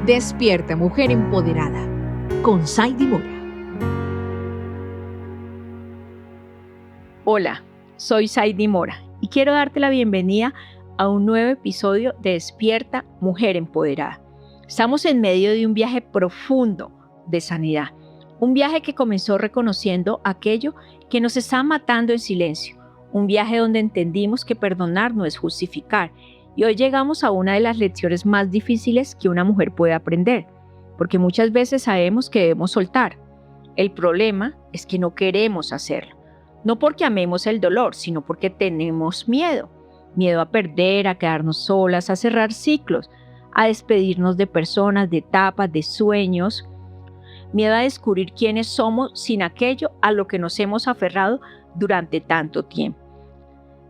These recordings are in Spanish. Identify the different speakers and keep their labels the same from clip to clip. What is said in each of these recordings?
Speaker 1: Despierta, mujer empoderada, con Saidi Mora.
Speaker 2: Hola, soy Saidi Mora y quiero darte la bienvenida a un nuevo episodio de Despierta, mujer empoderada. Estamos en medio de un viaje profundo de sanidad, un viaje que comenzó reconociendo aquello que nos está matando en silencio, un viaje donde entendimos que perdonar no es justificar. Y hoy llegamos a una de las lecciones más difíciles que una mujer puede aprender, porque muchas veces sabemos que debemos soltar. El problema es que no queremos hacerlo, no porque amemos el dolor, sino porque tenemos miedo. Miedo a perder, a quedarnos solas, a cerrar ciclos, a despedirnos de personas, de etapas, de sueños. Miedo a descubrir quiénes somos sin aquello a lo que nos hemos aferrado durante tanto tiempo.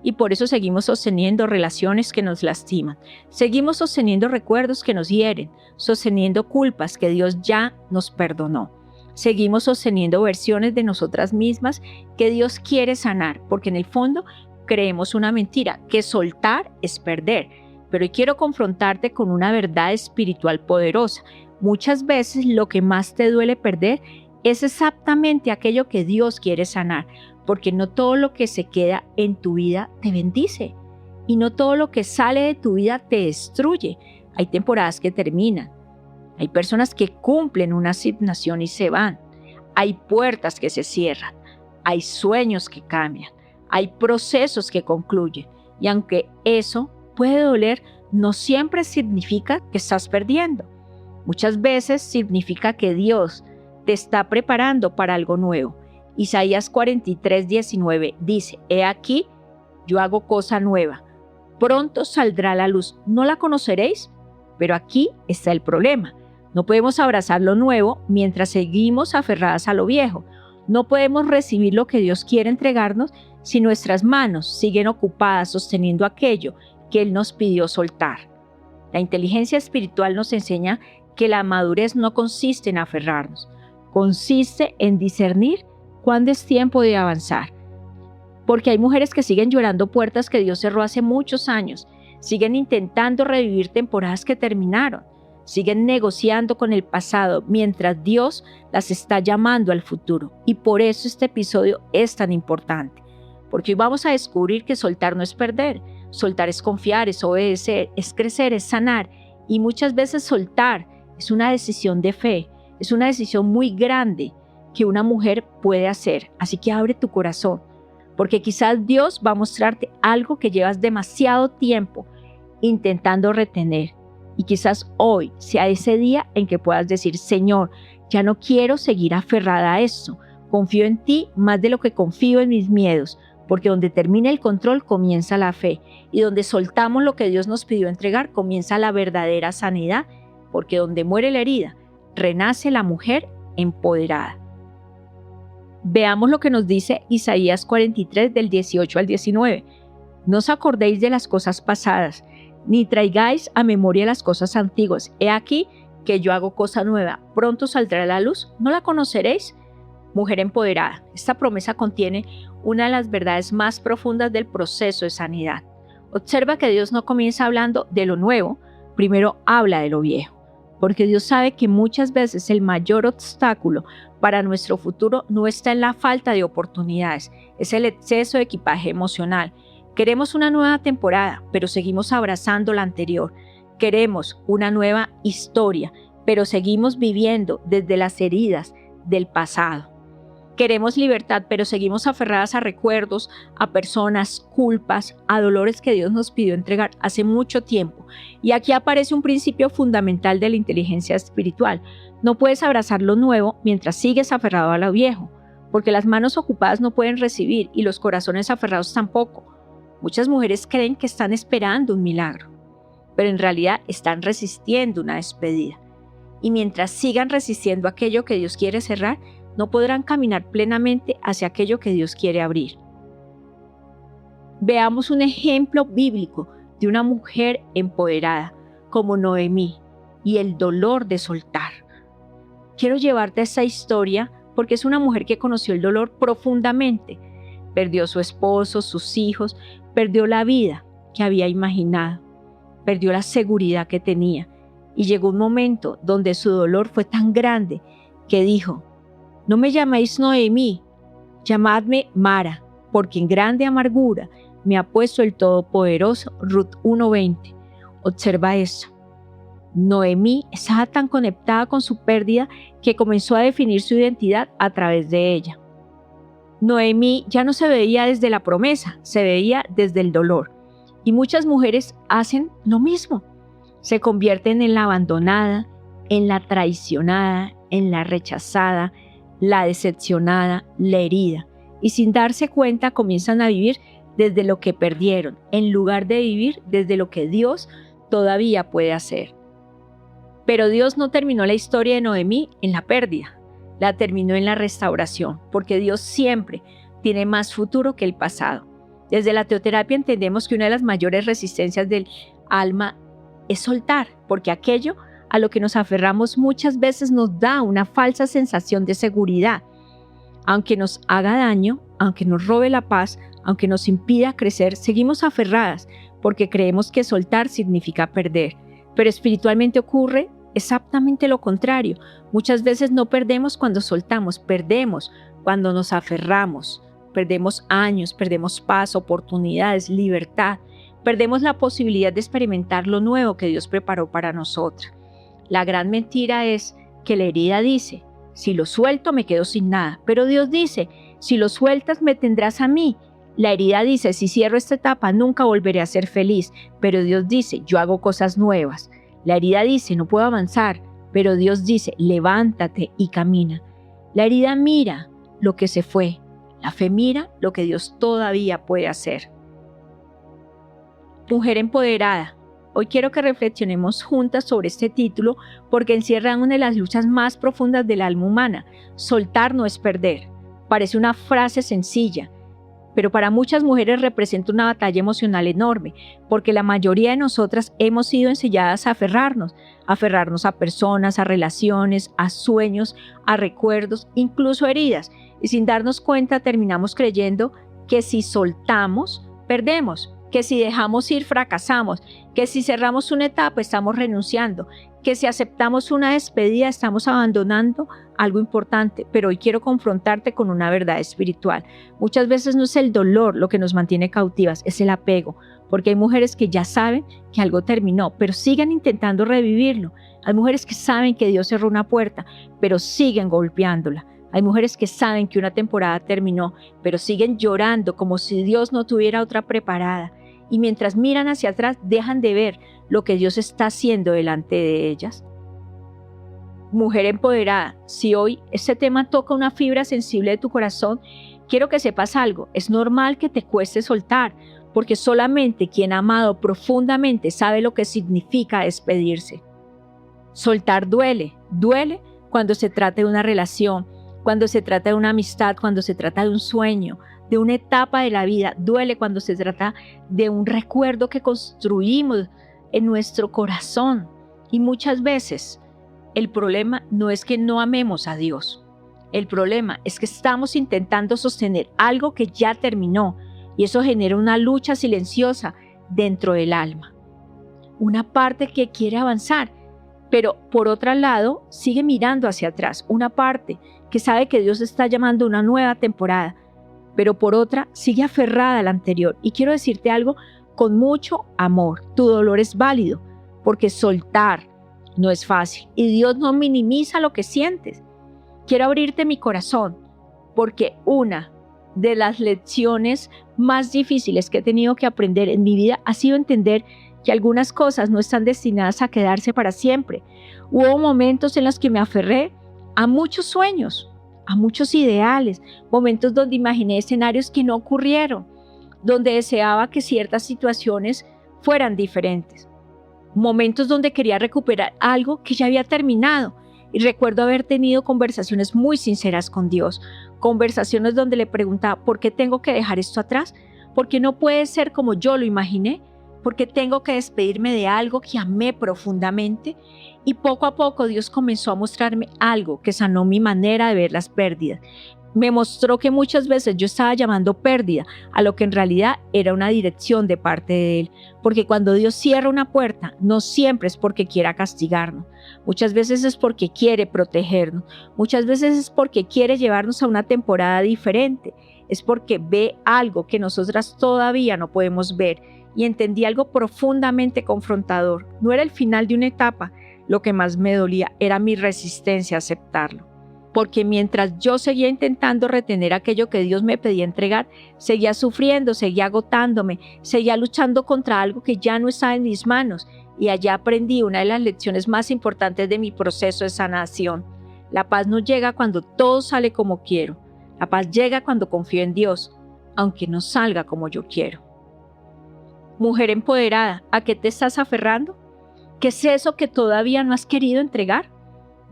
Speaker 2: Y por eso seguimos sosteniendo relaciones que nos lastiman, seguimos sosteniendo recuerdos que nos hieren, sosteniendo culpas que Dios ya nos perdonó. Seguimos sosteniendo versiones de nosotras mismas que Dios quiere sanar, porque en el fondo creemos una mentira, que soltar es perder. Pero hoy quiero confrontarte con una verdad espiritual poderosa. Muchas veces lo que más te duele perder es exactamente aquello que Dios quiere sanar. Porque no todo lo que se queda en tu vida te bendice y no todo lo que sale de tu vida te destruye. Hay temporadas que terminan, hay personas que cumplen una asignación y se van, hay puertas que se cierran, hay sueños que cambian, hay procesos que concluyen y aunque eso puede doler, no siempre significa que estás perdiendo. Muchas veces significa que Dios te está preparando para algo nuevo. Isaías 43:19 dice, he aquí, yo hago cosa nueva, pronto saldrá la luz, ¿no la conoceréis? Pero aquí está el problema, no podemos abrazar lo nuevo mientras seguimos aferradas a lo viejo, no podemos recibir lo que Dios quiere entregarnos si nuestras manos siguen ocupadas sosteniendo aquello que Él nos pidió soltar. La inteligencia espiritual nos enseña que la madurez no consiste en aferrarnos, consiste en discernir cuándo es tiempo de avanzar. Porque hay mujeres que siguen llorando puertas que Dios cerró hace muchos años, siguen intentando revivir temporadas que terminaron, siguen negociando con el pasado mientras Dios las está llamando al futuro. Y por eso este episodio es tan importante, porque hoy vamos a descubrir que soltar no es perder, soltar es confiar, es obedecer, es crecer, es sanar. Y muchas veces soltar es una decisión de fe, es una decisión muy grande que una mujer puede hacer. Así que abre tu corazón, porque quizás Dios va a mostrarte algo que llevas demasiado tiempo intentando retener. Y quizás hoy sea ese día en que puedas decir, Señor, ya no quiero seguir aferrada a esto. Confío en ti más de lo que confío en mis miedos, porque donde termina el control comienza la fe. Y donde soltamos lo que Dios nos pidió entregar, comienza la verdadera sanidad, porque donde muere la herida, renace la mujer empoderada. Veamos lo que nos dice Isaías 43 del 18 al 19. No os acordéis de las cosas pasadas, ni traigáis a memoria las cosas antiguas. He aquí que yo hago cosa nueva, pronto saldrá la luz, ¿no la conoceréis? Mujer empoderada, esta promesa contiene una de las verdades más profundas del proceso de sanidad. Observa que Dios no comienza hablando de lo nuevo, primero habla de lo viejo. Porque Dios sabe que muchas veces el mayor obstáculo para nuestro futuro no está en la falta de oportunidades, es el exceso de equipaje emocional. Queremos una nueva temporada, pero seguimos abrazando la anterior. Queremos una nueva historia, pero seguimos viviendo desde las heridas del pasado. Queremos libertad, pero seguimos aferradas a recuerdos, a personas, culpas, a dolores que Dios nos pidió entregar hace mucho tiempo. Y aquí aparece un principio fundamental de la inteligencia espiritual. No puedes abrazar lo nuevo mientras sigues aferrado a lo viejo, porque las manos ocupadas no pueden recibir y los corazones aferrados tampoco. Muchas mujeres creen que están esperando un milagro, pero en realidad están resistiendo una despedida. Y mientras sigan resistiendo aquello que Dios quiere cerrar, no podrán caminar plenamente hacia aquello que Dios quiere abrir. Veamos un ejemplo bíblico de una mujer empoderada como Noemí y el dolor de soltar. Quiero llevarte a esta historia porque es una mujer que conoció el dolor profundamente. Perdió a su esposo, sus hijos, perdió la vida que había imaginado. perdió la seguridad que tenía y llegó un momento donde su dolor fue tan grande que dijo: no me llaméis Noemí, llamadme Mara, porque en grande amargura me ha puesto el Todopoderoso. Ruth 1:20. Observa eso. Noemí estaba tan conectada con su pérdida que comenzó a definir su identidad a través de ella. Noemí ya no se veía desde la promesa, se veía desde el dolor. Y muchas mujeres hacen lo mismo. Se convierten en la abandonada, en la traicionada, en la rechazada, la decepcionada, la herida. Y sin darse cuenta comienzan a vivir desde lo que perdieron, en lugar de vivir desde lo que Dios todavía puede hacer. Pero Dios no terminó la historia de Noemí en la pérdida, la terminó en la restauración, porque Dios siempre tiene más futuro que el pasado. Desde la teoterapia entendemos que una de las mayores resistencias del alma es soltar, porque aquello a lo que nos aferramos muchas veces nos da una falsa sensación de seguridad. Aunque nos haga daño, aunque nos robe la paz, aunque nos impida crecer, seguimos aferradas porque creemos que soltar significa perder. Pero espiritualmente ocurre exactamente lo contrario. Muchas veces no perdemos cuando soltamos, perdemos cuando nos aferramos. Perdemos años, perdemos paz, oportunidades, libertad. Perdemos la posibilidad de experimentar lo nuevo que Dios preparó para nosotras. La gran mentira es que la herida dice: si lo suelto me quedo sin nada. Pero Dios dice: si lo sueltas me tendrás a mí. La herida dice: si cierro esta etapa nunca volveré a ser feliz. Pero Dios dice: yo hago cosas nuevas. La herida dice: no puedo avanzar. Pero Dios dice: levántate y camina. La herida mira lo que se fue. La fe mira lo que Dios todavía puede hacer. Mujer empoderada. Hoy quiero que reflexionemos juntas sobre este título porque encierra una de las luchas más profundas del alma humana. Soltar no es perder. Parece una frase sencilla, pero para muchas mujeres representa una batalla emocional enorme, porque la mayoría de nosotras hemos sido enseñadas a aferrarnos a personas, a relaciones, a sueños, a recuerdos, incluso heridas, y sin darnos cuenta terminamos creyendo que si soltamos, perdemos, que si dejamos ir, fracasamos, que si cerramos una etapa, estamos renunciando, que si aceptamos una despedida, estamos abandonando algo importante. Pero hoy quiero confrontarte con una verdad espiritual. Muchas veces no es el dolor lo que nos mantiene cautivas, es el apego, porque hay mujeres que ya saben que algo terminó, pero siguen intentando revivirlo. Hay mujeres que saben que Dios cerró una puerta, pero siguen golpeándola. Hay mujeres que saben que una temporada terminó, pero siguen llorando como si Dios no tuviera otra preparada. Y mientras miran hacia atrás, dejan de ver lo que Dios está haciendo delante de ellas. Mujer empoderada, si hoy este tema toca una fibra sensible de tu corazón, quiero que sepas algo. Es normal que te cueste soltar, porque solamente quien ha amado profundamente sabe lo que significa despedirse. Soltar duele cuando se trata de una relación, cuando se trata de una amistad, cuando se trata de un sueño, de una etapa de la vida. Duele cuando se trata de un recuerdo que construimos en nuestro corazón. Y muchas veces el problema no es que no amemos a Dios. El problema es que estamos intentando sostener algo que ya terminó, y eso genera una lucha silenciosa dentro del alma. Una parte que quiere avanzar, pero por otro lado sigue mirando hacia atrás. Una parte que sabe que Dios está llamando a una nueva temporada, pero por otra sigue aferrada a la anterior. Y quiero decirte algo con mucho amor: tu dolor es válido, porque soltar no es fácil y Dios no minimiza lo que sientes. Quiero abrirte mi corazón, porque una de las lecciones más difíciles que he tenido que aprender en mi vida ha sido entender que algunas cosas no están destinadas a quedarse para siempre. Hubo momentos en los que me aferré a muchos sueños, a muchos ideales, momentos donde imaginé escenarios que no ocurrieron, donde deseaba que ciertas situaciones fueran diferentes, momentos donde quería recuperar algo que ya había terminado. Y recuerdo haber tenido conversaciones muy sinceras con Dios, conversaciones donde le preguntaba: ¿por qué tengo que dejar esto atrás? ¿Por qué no puede ser como yo lo imaginé? ¿Por qué tengo que despedirme de algo que amé profundamente? Y poco a poco Dios comenzó a mostrarme algo que sanó mi manera de ver las pérdidas. Me mostró que muchas veces yo estaba llamando pérdida a lo que en realidad era una dirección de parte de Él. Porque cuando Dios cierra una puerta, no siempre es porque quiera castigarnos. Muchas veces es porque quiere protegernos. Muchas veces es porque quiere llevarnos a una temporada diferente. Es porque ve algo que nosotras todavía no podemos ver. Y entendí algo profundamente confrontador. No era el final de una etapa. Lo que más me dolía era mi resistencia a aceptarlo. Porque mientras yo seguía intentando retener aquello que Dios me pedía entregar, seguía sufriendo, seguía agotándome, seguía luchando contra algo que ya no estaba en mis manos. Y allá aprendí una de las lecciones más importantes de mi proceso de sanación. La paz no llega cuando todo sale como quiero. La paz llega cuando confío en Dios, aunque no salga como yo quiero. Mujer empoderada, ¿a qué te estás aferrando? ¿Qué es eso que todavía no has querido entregar?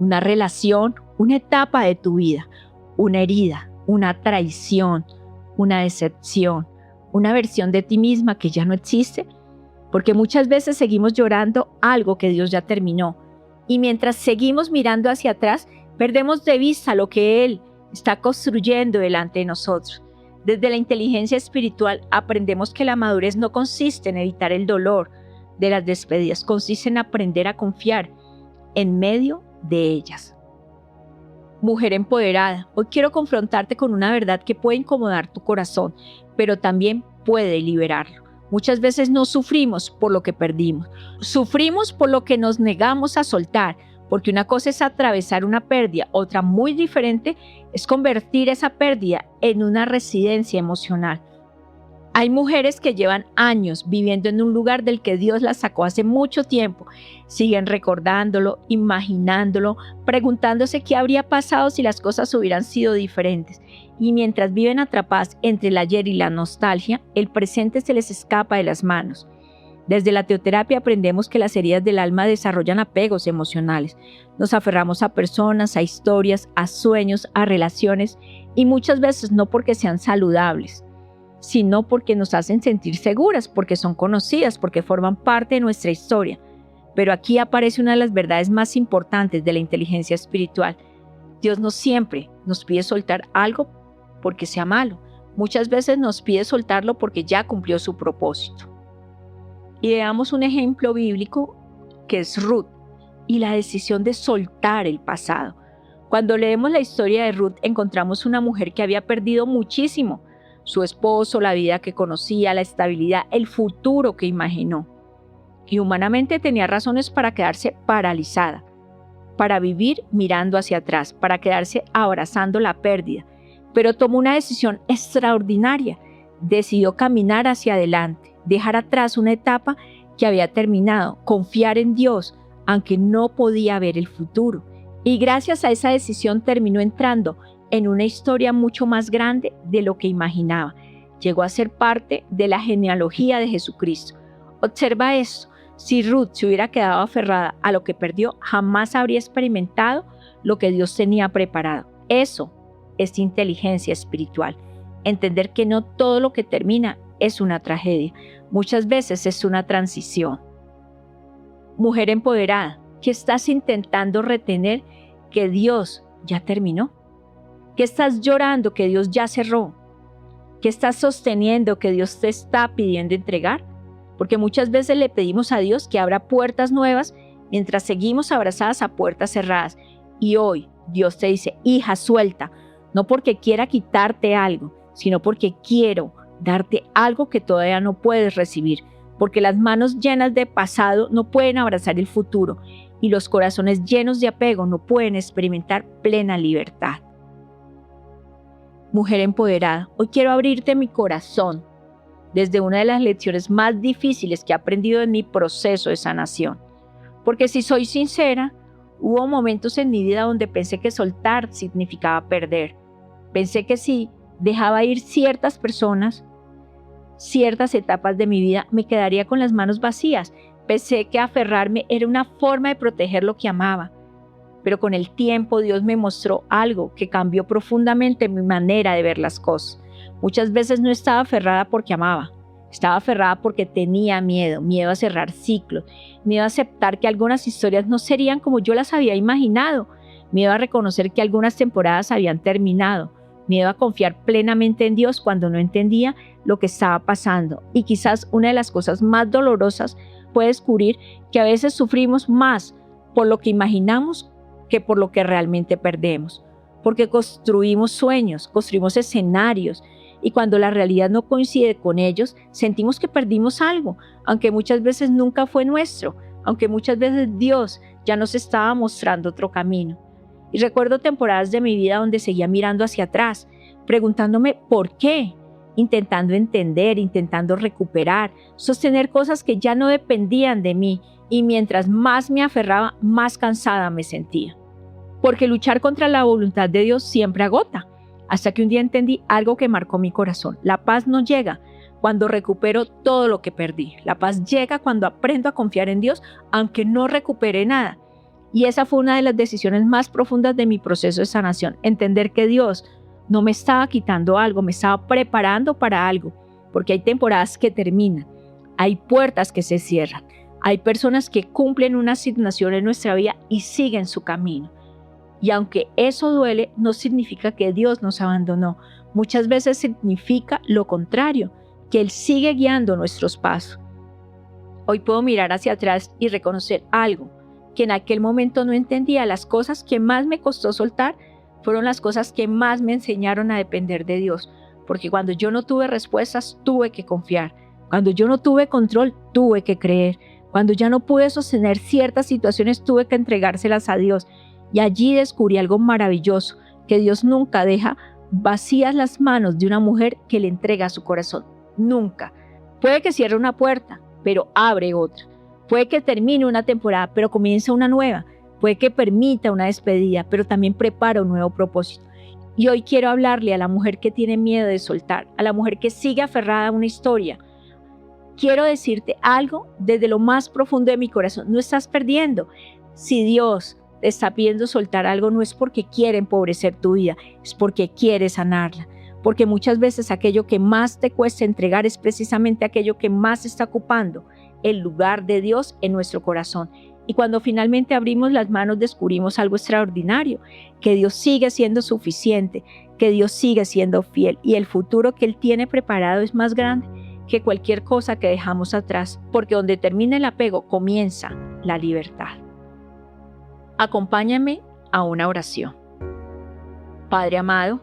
Speaker 2: Una relación, una etapa de tu vida, una herida, una traición, una decepción, una versión de ti misma que ya no existe, porque muchas veces seguimos llorando algo que Dios ya terminó, y mientras seguimos mirando hacia atrás, perdemos de vista lo que Él está construyendo delante de nosotros. Desde la inteligencia espiritual aprendemos que la madurez no consiste en evitar el dolor de las despedidas, consiste en aprender a confiar en medio de ellas. Mujer empoderada, hoy quiero confrontarte con una verdad que puede incomodar tu corazón, pero también puede liberarlo. Muchas veces no sufrimos por lo que perdimos, sufrimos por lo que nos negamos a soltar, porque una cosa es atravesar una pérdida, otra muy diferente es convertir esa pérdida en una residencia emocional. Hay mujeres que llevan años viviendo en un lugar del que Dios las sacó hace mucho tiempo. Siguen recordándolo, imaginándolo, preguntándose qué habría pasado si las cosas hubieran sido diferentes. Y mientras viven atrapadas entre el ayer y la nostalgia, el presente se les escapa de las manos. Desde la teoterapia aprendemos que las heridas del alma desarrollan apegos emocionales. Nos aferramos a personas, a historias, a sueños, a relaciones, y muchas veces no porque sean saludables, sino porque nos hacen sentir seguras, porque son conocidas, porque forman parte de nuestra historia. Pero aquí aparece una de las verdades más importantes de la inteligencia espiritual. Dios no siempre nos pide soltar algo porque sea malo. Muchas veces nos pide soltarlo porque ya cumplió su propósito. Y veamos un ejemplo bíblico que es Ruth y la decisión de soltar el pasado. Cuando leemos la historia de Ruth encontramos una mujer que había perdido muchísimo: su esposo, la vida que conocía, la estabilidad, el futuro que imaginó. Y humanamente tenía razones para quedarse paralizada, para vivir mirando hacia atrás, para quedarse abrazando la pérdida. Pero tomó una decisión extraordinaria. Decidió caminar hacia adelante, dejar atrás una etapa que había terminado, confiar en Dios, aunque no podía ver el futuro. Y gracias a esa decisión terminó entrando en una historia mucho más grande de lo que imaginaba. Llegó a ser parte de la genealogía de Jesucristo. Observa esto: si Ruth se hubiera quedado aferrada a lo que perdió, jamás habría experimentado lo que Dios tenía preparado. Eso es inteligencia espiritual. Entender que no todo lo que termina es una tragedia. Muchas veces es una transición. Mujer empoderada, ¿qué estás intentando retener que Dios ya terminó? ¿Qué estás llorando que Dios ya cerró? ¿Qué estás sosteniendo que Dios te está pidiendo entregar? Porque muchas veces le pedimos a Dios que abra puertas nuevas mientras seguimos abrazadas a puertas cerradas. Y hoy Dios te dice: hija, suelta, no porque quiera quitarte algo, sino porque quiero darte algo que todavía no puedes recibir. Porque las manos llenas de pasado no pueden abrazar el futuro, y los corazones llenos de apego no pueden experimentar plena libertad. Mujer empoderada, hoy quiero abrirte mi corazón desde una de las lecciones más difíciles que he aprendido en mi proceso de sanación. Porque si soy sincera, hubo momentos en mi vida donde pensé que soltar significaba perder. Pensé que si dejaba ir ciertas personas, ciertas etapas de mi vida, me quedaría con las manos vacías. Pensé que aferrarme era una forma de proteger lo que amaba. Pero con el tiempo Dios me mostró algo que cambió profundamente mi manera de ver las cosas. Muchas veces no estaba aferrada porque amaba, estaba aferrada porque tenía miedo a cerrar ciclos, miedo a aceptar que algunas historias no serían como yo las había imaginado, miedo a reconocer que algunas temporadas habían terminado, miedo a confiar plenamente en Dios cuando no entendía lo que estaba pasando. Y quizás una de las cosas más dolorosas fue descubrir que a veces sufrimos más por lo que imaginamos que por lo que realmente perdemos. Porque construimos sueños, construimos escenarios, y cuando la realidad no coincide con ellos, sentimos que perdimos algo, aunque muchas veces nunca fue nuestro, aunque muchas veces Dios ya nos estaba mostrando otro camino. Y recuerdo temporadas de mi vida donde seguía mirando hacia atrás, preguntándome por qué, intentando entender, intentando recuperar, sostener cosas que ya no dependían de mí, y mientras más me aferraba, más cansada me sentía. Porque luchar contra la voluntad de Dios siempre agota, hasta que un día entendí algo que marcó mi corazón. La paz no llega cuando recupero todo lo que perdí. La paz llega cuando aprendo a confiar en Dios, aunque no recupere nada. Y esa fue una de las decisiones más profundas de mi proceso de sanación, entender que Dios no me estaba quitando algo, me estaba preparando para algo, porque hay temporadas que terminan, hay puertas que se cierran, hay personas que cumplen una asignación en nuestra vida y siguen su camino. Y aunque eso duele, no significa que Dios nos abandonó. Muchas veces significa lo contrario, que Él sigue guiando nuestros pasos. Hoy puedo mirar hacia atrás y reconocer algo, que en aquel momento no entendía. Las cosas que más me costó soltar fueron las cosas que más me enseñaron a depender de Dios. Porque cuando yo no tuve respuestas, tuve que confiar. Cuando yo no tuve control, tuve que creer. Cuando ya no pude sostener ciertas situaciones, tuve que entregárselas a Dios. Y allí descubrí algo maravilloso, que Dios nunca deja vacías las manos de una mujer que le entrega su corazón. Nunca. Puede que cierre una puerta, pero abre otra. Puede que termine una temporada, pero comienza una nueva. Puede que permita una despedida, pero también prepara un nuevo propósito. Y hoy quiero hablarle a la mujer que tiene miedo de soltar, a la mujer que sigue aferrada a una historia. Quiero decirte algo desde lo más profundo de mi corazón. No estás perdiendo. Si Dios te está pidiendo soltar algo, no es porque quiere empobrecer tu vida, es porque quiere sanarla. Porque muchas veces aquello que más te cuesta entregar es precisamente aquello que más está ocupando el lugar de Dios en nuestro corazón. Y cuando finalmente abrimos las manos, descubrimos algo extraordinario, que Dios sigue siendo suficiente, que Dios sigue siendo fiel, y el futuro que Él tiene preparado es más grande que cualquier cosa que dejamos atrás, porque donde termina el apego comienza la libertad. Acompáñame a una oración. Padre amado,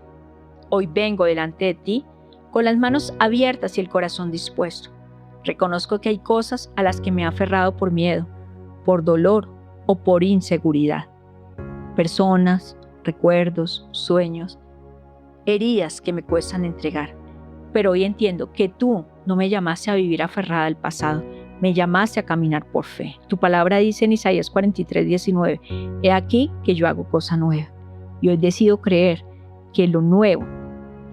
Speaker 2: hoy vengo delante de ti con las manos abiertas y el corazón dispuesto. Reconozco que hay cosas a las que me he aferrado por miedo, por dolor o por inseguridad. Personas, recuerdos, sueños, heridas que me cuestan entregar. Pero hoy entiendo que tú no me llamaste a vivir aferrada al pasado, me llamaste a caminar por fe. Tu palabra dice en Isaías 43:19, he aquí que yo hago cosa nueva. Y hoy decido creer que lo nuevo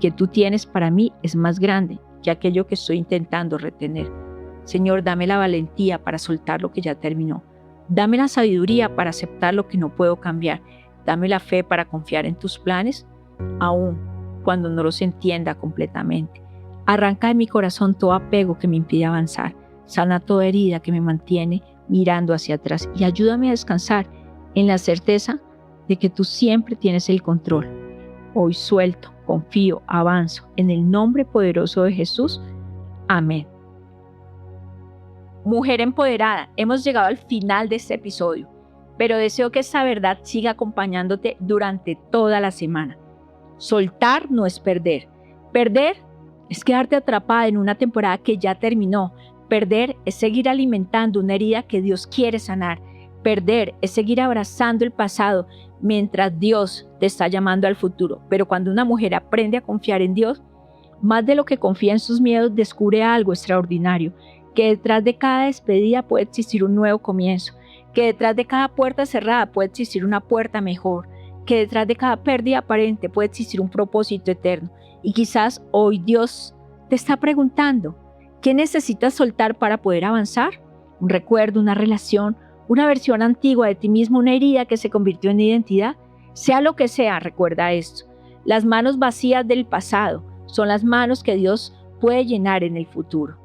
Speaker 2: que tú tienes para mí es más grande que aquello que estoy intentando retener. Señor, dame la valentía para soltar lo que ya terminó. Dame la sabiduría para aceptar lo que no puedo cambiar. Dame la fe para confiar en tus planes, aun cuando no los entienda completamente. Arranca de mi corazón todo apego que me impide avanzar. Sana toda herida que me mantiene mirando hacia atrás y ayúdame a descansar en la certeza de que tú siempre tienes el control. Hoy suelto, confío, avanzo en el nombre poderoso de Jesús. Amén. Mujer empoderada, hemos llegado al final de este episodio, pero deseo que esta verdad siga acompañándote durante toda la semana. Soltar no es perder. Perder es quedarte atrapada en una temporada que ya terminó. Perder es seguir alimentando una herida que Dios quiere sanar. Perder es seguir abrazando el pasado mientras Dios te está llamando al futuro. Pero cuando una mujer aprende a confiar en Dios, más de lo que confía en sus miedos, descubre algo extraordinario, que detrás de cada despedida puede existir un nuevo comienzo, que detrás de cada puerta cerrada puede existir una puerta mejor, que detrás de cada pérdida aparente puede existir un propósito eterno. Y quizás hoy Dios te está preguntando, ¿qué necesitas soltar para poder avanzar? Un recuerdo, una relación, una versión antigua de ti mismo, una herida que se convirtió en identidad. Sea lo que sea, recuerda esto. Las manos vacías del pasado son las manos que Dios puede llenar en el futuro.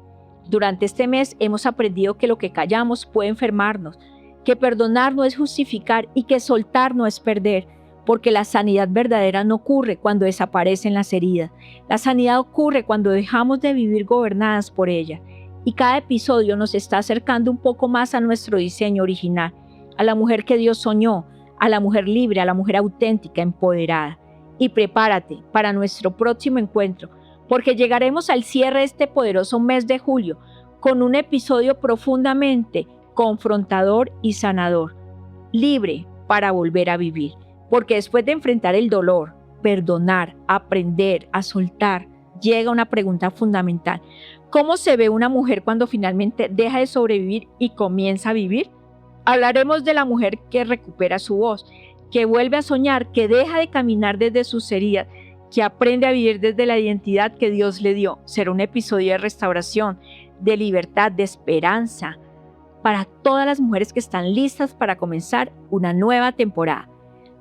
Speaker 2: Durante este mes hemos aprendido que lo que callamos puede enfermarnos, que perdonar no es justificar y que soltar no es perder, porque la sanidad verdadera no ocurre cuando desaparecen las heridas. La sanidad ocurre cuando dejamos de vivir gobernadas por ella. Y cada episodio nos está acercando un poco más a nuestro diseño original, a la mujer que Dios soñó, a la mujer libre, a la mujer auténtica, empoderada. Y prepárate para nuestro próximo encuentro, porque llegaremos al cierre de este poderoso mes de julio con un episodio profundamente confrontador y sanador, libre para volver a vivir. Porque después de enfrentar el dolor, perdonar, aprender a soltar, llega una pregunta fundamental. ¿Cómo se ve una mujer cuando finalmente deja de sobrevivir y comienza a vivir? Hablaremos de la mujer que recupera su voz, que vuelve a soñar, que deja de caminar desde sus heridas, que aprende a vivir desde la identidad que Dios le dio. Será un episodio de restauración, de libertad, de esperanza, para todas las mujeres que están listas para comenzar una nueva temporada.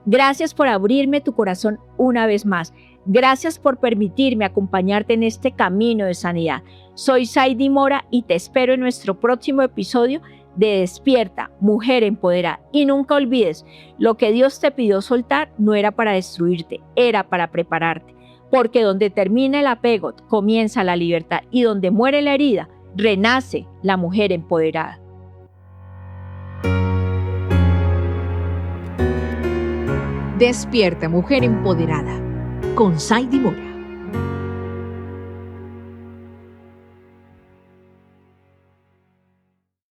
Speaker 2: Gracias por abrirme tu corazón una vez más. Gracias por permitirme acompañarte en este camino de sanidad. Soy Saidy Mora y te espero en nuestro próximo episodio de Despierta, Mujer Empoderada. Y nunca olvides, lo que Dios te pidió soltar no era para destruirte, era para prepararte. Porque donde termina el apego, comienza la libertad, y donde muere la herida, renace la mujer empoderada.
Speaker 1: Despierta, Mujer Empoderada, con Saidy Mora.